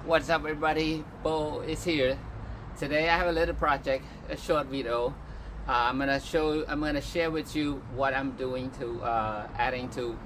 What's up, everybody? Bo is here. Today I have a little project, a short video. I'm gonna share with you what I'm doing to adding to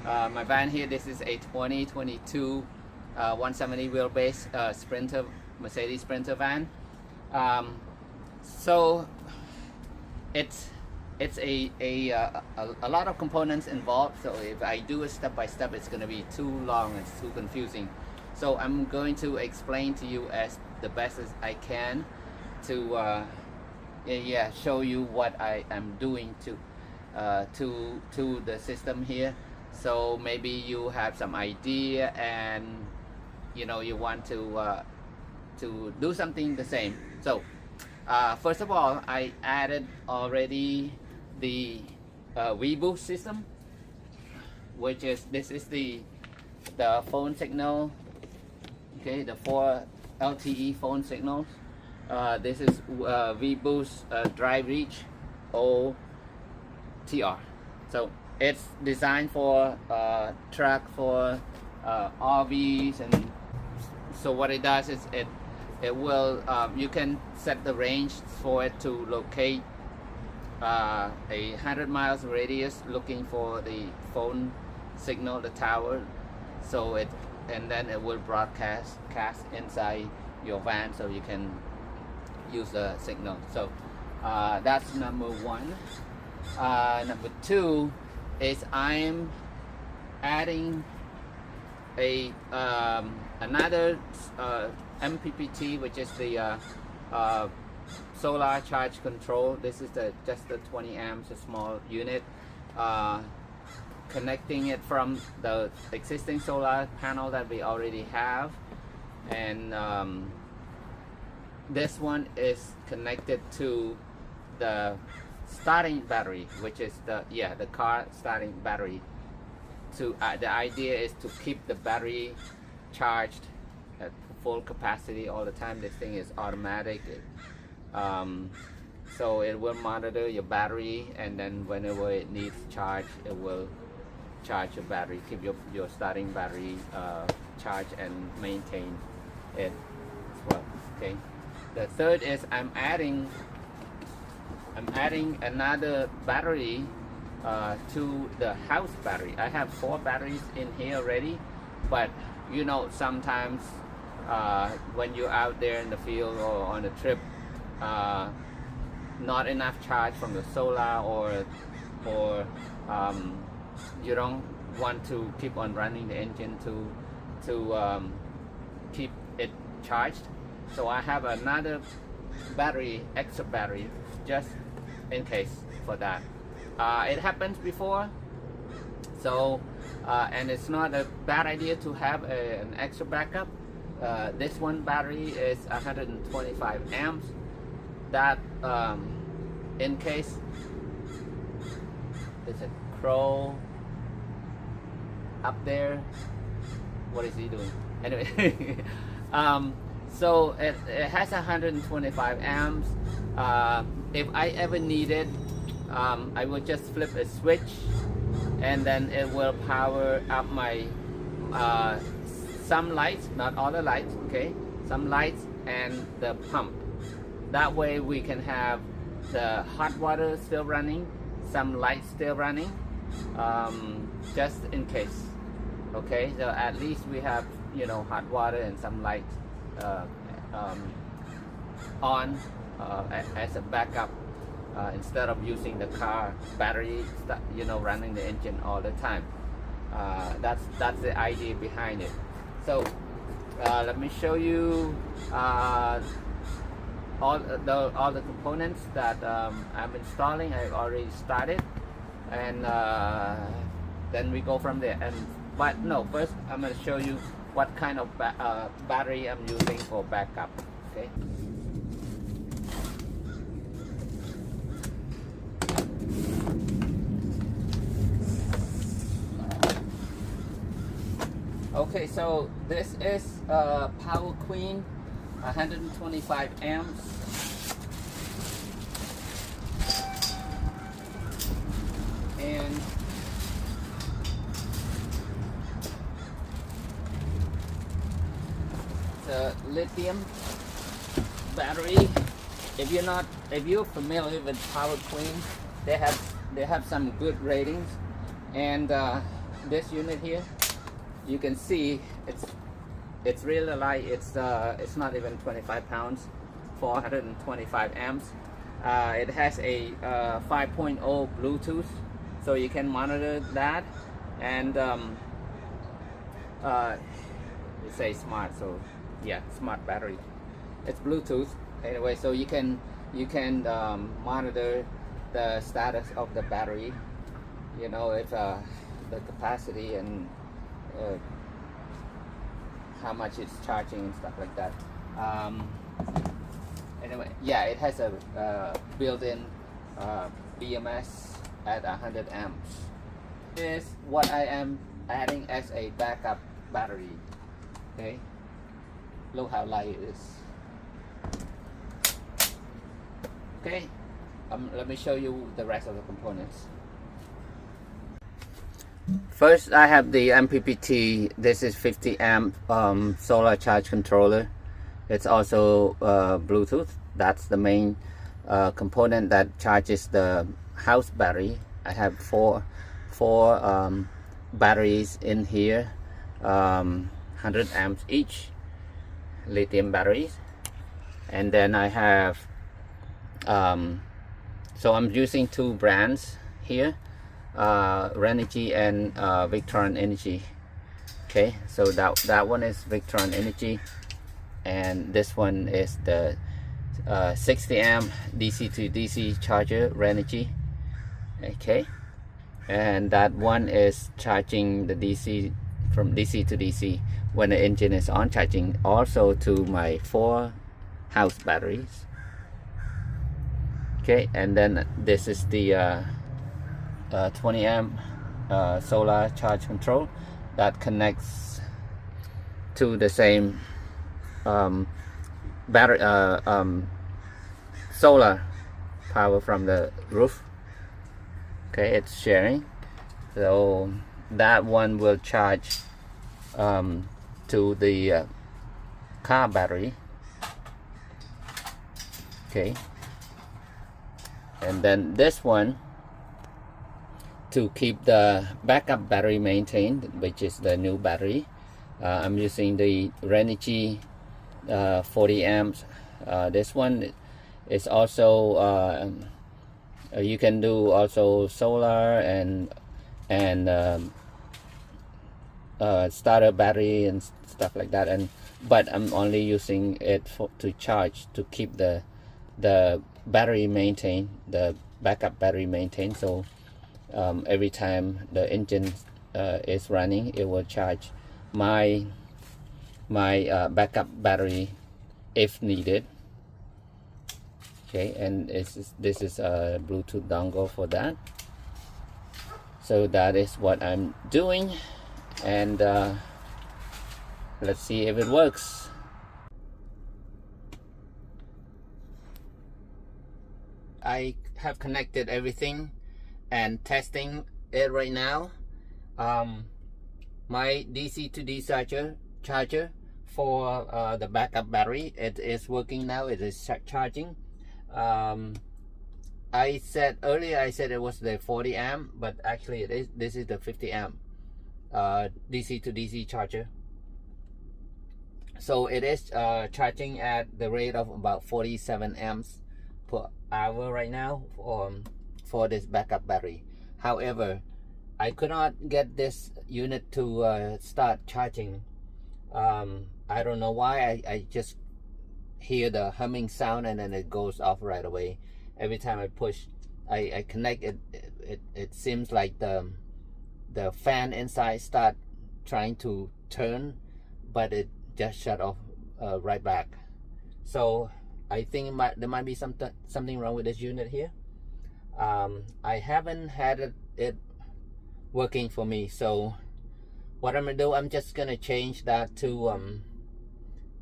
my van here. This is a 2022 170 wheelbase Sprinter, Mercedes Sprinter van. So it's a lot of components involved. So if I do it step by step, it's gonna be too long. It's too confusing. So I'm going to explain to you as the best as I can to show you what I am doing to the system here. So maybe you have some idea and you want to do something the same. So first of all, I added already the V-Boost system, which is this is the phone signal. Okay, the 4 LTE phone signals. This is V-Boost Drive Reach OTR. So it's designed for truck, for RVs, and so what it does is it will you can set the range for it to locate a 100 miles radius looking for the phone signal, the tower. So and then it will broadcast inside your van, so you can use the signal. So that's number one. Number two is I'm adding a another MPPT, which is the solar charge control. This is just the 20 amps, a small unit. Connecting it from the existing solar panel that we already have, and this one is connected to the starting battery, which is the car starting battery. To the idea is to keep the battery charged at full capacity all the time. This thing is automatic, so it will monitor your battery, and then whenever it needs charge, it will charge your battery, keep your starting battery charged and maintain it as well. Okay. The third is I'm adding another battery to the house battery. I have 4 batteries in here already, but sometimes when you're out there in the field or on a trip, not enough charge from the solar, or you don't want to keep on running the engine to keep it charged. So I have another battery, extra battery, just in case for that. It happens before, so and it's not a bad idea to have an extra backup. This one battery is 125 amps. That in case there's a crow up there. What is he doing? Anyway, so it has 125 amps. If I ever need it, I will just flip a switch, and then it will power up my some lights, not all the lights, okay? Some lights and the pump. That way we can have the hot water still running, some lights still running, just in case. Okay, so at least we have hot water and some lights on as a backup, instead of using the car battery running the engine all the time. That's the idea behind it. So let me show you all the components that I'm installing. I've already started, and then we go from there. But no, first I'm going to show you what kind of battery I'm using for backup. Okay. Okay, so this is Power Queen, 125 amps. And the lithium battery. If you're familiar with Power Clean, they have some good ratings. And this unit here, you can see it's really light. It's not even 25 pounds, 425 amps. It has a 5.0 Bluetooth, so you can monitor that. And it says smart, so yeah, smart battery. It's Bluetooth anyway, so you can monitor the status of the battery. You know, if the capacity and how much it's charging and stuff like that. Anyway, yeah, it has a built-in BMS at 100 amps. This is what I am adding as a backup battery. Okay, look how light it is. Okay, let me show you the rest of the components. First, I have the MPPT. This is 50 amp solar charge controller. It's also Bluetooth. That's the main component that charges the house battery. I have four batteries in here, 100 amps each, lithium batteries. And then I have so I'm using two brands here, Renogy and Victron Energy. Okay, so that one is Victron Energy, and this one is the 60 amp DC to DC charger, Renogy. Okay, and that one is charging the DC from DC to DC when the engine is on, charging also to my 4 house batteries. Okay, and then this is the 20 amp solar charge control that connects to the same battery solar power from the roof. Okay, it's sharing, so that one will charge to the car battery. Okay, and then this one to keep the backup battery maintained, which is the new battery. I'm using the Renogy 40 amps. This one is also you can do also solar and starter battery and stuff like that, but I'm only using it to charge, to keep the battery maintained, the backup battery maintained. So every time the engine is running, it will charge my backup battery if needed. Okay, and this is a Bluetooth dongle for that. So that is what I'm doing, and let's see if it works. I have connected everything and testing it right now. My DC to DC charger for the backup battery, it is working now. It is charging. I said earlier, I said it was the 40 amp, but actually this is the 50 amp DC to DC charger. So it is charging at the rate of about 47 amps per hour right now for this backup battery. However, I could not get this unit to start charging. I don't know why. I just hear the humming sound and then it goes off right away. Every time I push, I connect it, it seems like the fan inside start trying to turn, but it just shut off right back. So I think there might be something wrong with this unit here. I haven't had it working for me, so what I'm gonna do, I'm just gonna change that to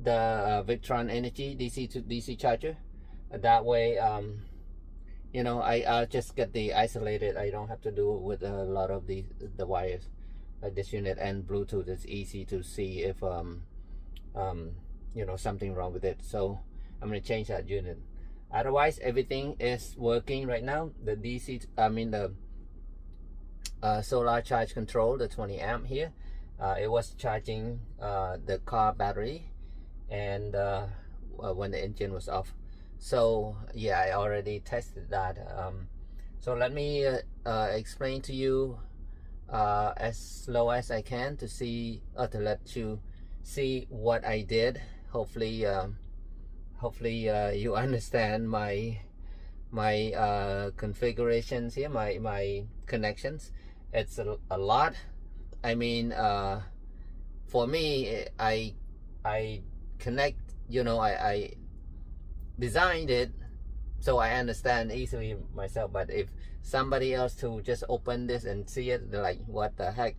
the Victron Energy DC to DC charger. That way you know, I'll just get the isolated. I don't have to do it with a lot of the wires. Like this unit and Bluetooth, it's easy to see if you know, something wrong with it. So I'm going to change that unit. Otherwise, everything is working right now. The DC, I mean the solar charge control, the 20 amp here, it was charging the car battery, and when the engine was off. So yeah, I already tested that. So let me explain to you as slow as I can to see, to let you see what I did. Hopefully you understand my configurations here, my connections. It's a lot. I mean, for me, I connect, you know, I designed it so I understand easily myself. But if somebody else to just open this and see it, they're like, what the heck,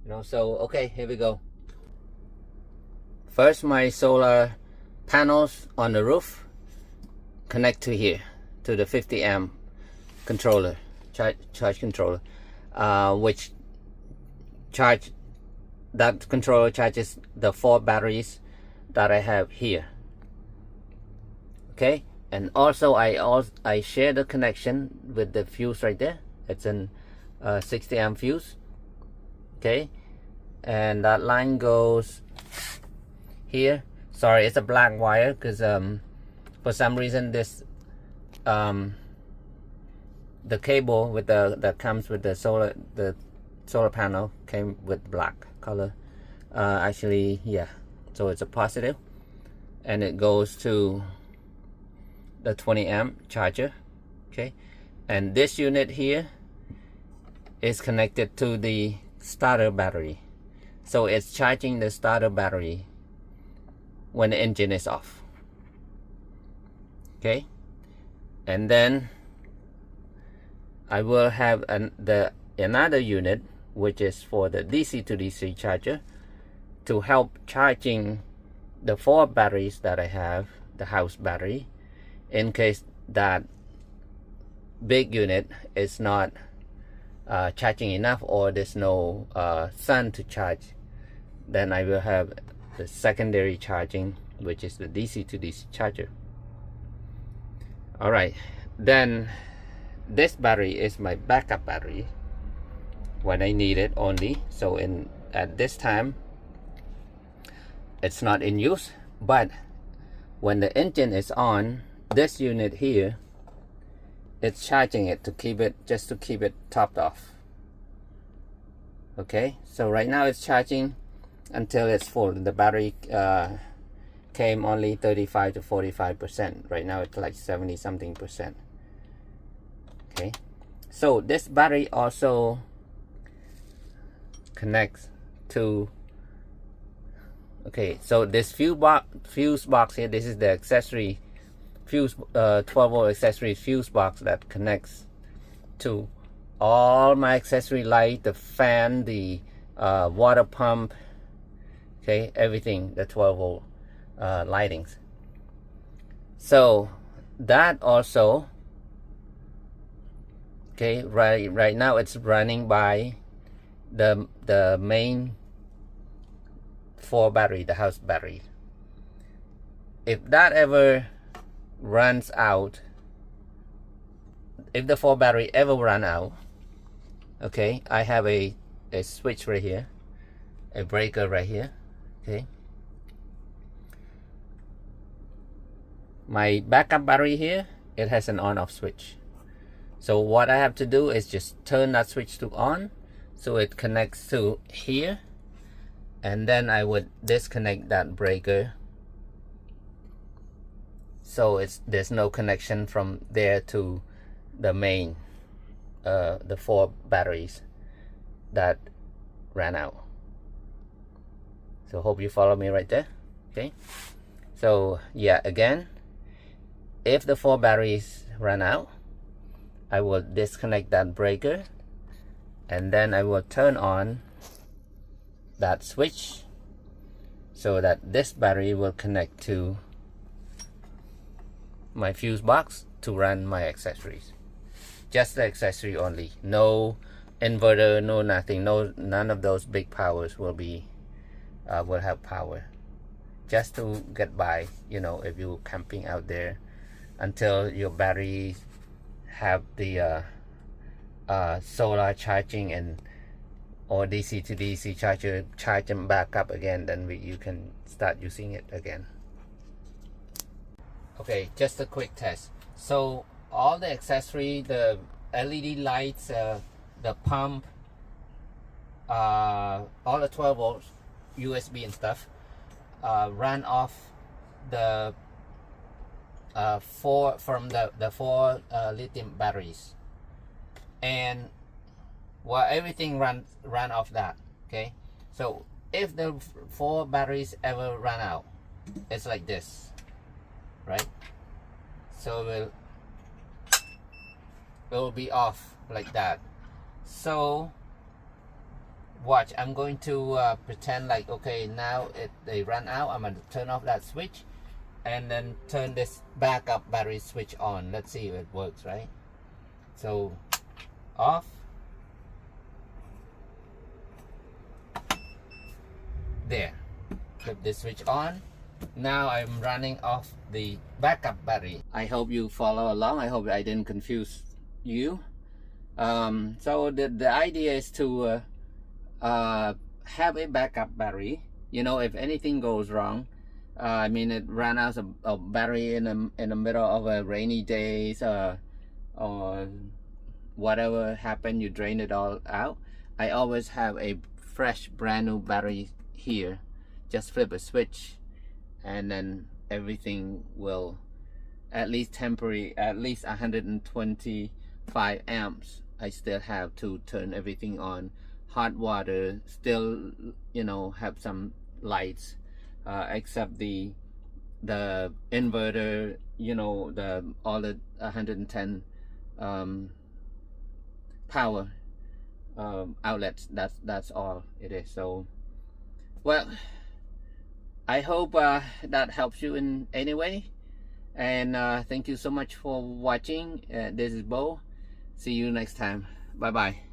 you know? So okay, here we go. First, my solar panels on the roof connect to here, to the 50 amp controller, charge controller, which that controller charges the 4 batteries that I have here. Okay, and also I share the connection with the fuse right there. It's an 60 amp fuse. Okay, and that line goes here. Sorry, it's a black wire because for some reason this the cable with that comes with the solar panel came with black color. Actually, yeah, so it's a positive, and it goes to the 20 amp charger. Okay, and this unit here is connected to the starter battery, so it's charging the starter battery when the engine is off. Okay, and then I will have another unit which is for the DC to DC charger to help charging the 4 batteries that I have, the house battery, in case that big unit is not charging enough or there's no sun to charge. Then I will have the secondary charging, which is the DC to DC charger. Alright, then this battery is my backup battery when I need it only. So at this time it's not in use, but when the engine is on, this unit here, it's charging it to keep it, just to keep it topped off. Okay, so right now it's charging until it's full. The battery came only 35 to 45%. Right now it's like 70 something percent. Okay, so this battery also connects to, okay, so this fuse box here, this is the accessory fuse, 12 volt accessory fuse box that connects to all my accessory light, the fan, the water pump, okay, everything, the 12 volt lightings. So that also, okay, right now it's running by the main 4 battery, the house battery. If that ever runs out, if the 4 battery ever run out, okay, I have a switch right here, a breaker right here. Okay, my backup battery here, it has an on-off switch. So what I have to do is just turn that switch to on, so it connects to here, and then I would disconnect that breaker, so there's no connection from there to the main the 4 batteries that ran out. So hope you follow me right there. Okay, so yeah, again, if the 4 batteries run out, I will disconnect that breaker, and then I will turn on that switch so that this battery will connect to my fuse box to run my accessories. Just the accessory only, no inverter, no nothing, none of those big powers will have power. just to get by, you know, if you're camping out there, until your battery have the solar charging and or DC to DC charger, charge them back up again, then you can start using it again. Okay, just a quick test. So all the accessory, the LED lights, the pump, all the 12 volts USB and stuff, ran off the four lithium batteries, and well, everything ran off that. Okay, so if the 4 batteries ever run out, it's like this, right? So it will be off like that. So watch, I'm going to pretend like, okay, now they run out. I'm going to turn off that switch and then turn this backup battery switch on. Let's see if it works, right? So off, there, flip this switch on. Now I'm running off the backup battery. I hope you follow along. I hope I didn't confuse you. So the idea is to have a backup battery. You know, if anything goes wrong, I mean, it ran out of battery in the middle of a rainy days, or whatever happened, you drain it all out. I always have a fresh brand new battery here. Just flip a switch and then everything will, at least temporary, at least 125 amps I still have to turn everything on. Hot water still, you know, have some lights, except the inverter, you know, all the 110 power outlets. That's all it is. So, well, I hope that helps you in any way, and thank you so much for watching. This is Bo. See you next time. Bye bye.